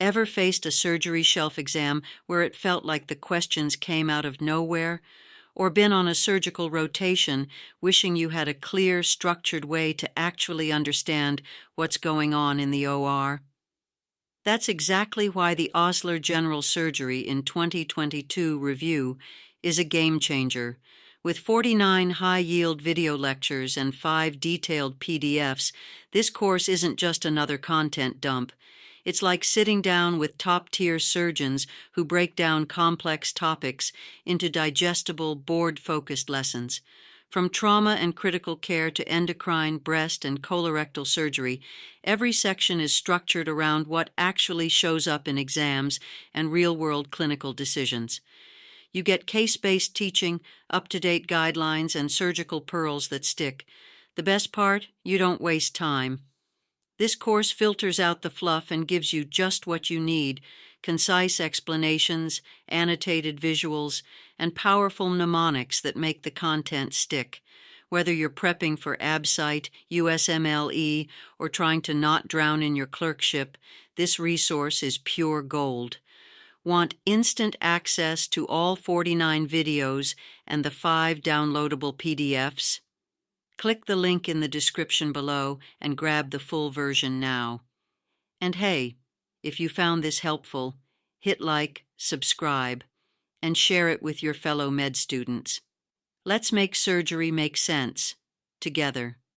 Ever faced a surgery shelf exam where it felt like the questions came out of nowhere? Or been on a surgical rotation wishing you had a clear, structured way to actually understand what's going on in the OR? That's exactly why the Osler General Surgery in 2022 review is a game changer. With 49 high-yield video lectures and 5 detailed PDFs, this course isn't just another content dump. It's like sitting down with top-tier surgeons who break down complex topics into digestible, board-focused lessons. From trauma and critical care to endocrine, breast, and colorectal surgery, every section is structured around what actually shows up in exams and real-world clinical decisions. You get case-based teaching, up-to-date guidelines, and surgical pearls that stick. The best part? You don't waste time. This course filters out the fluff and gives you just what you need: concise explanations, annotated visuals, and powerful mnemonics that make the content stick. Whether you're prepping for ABSITE, USMLE, or trying to not drown in your clerkship, this resource is pure gold. Want instant access to all 49 videos and the 5 downloadable PDFs? Click the link in the description below and grab the full version now. And hey, if you found this helpful, hit like, subscribe, and share it with your fellow med students. Let's make surgery make sense together.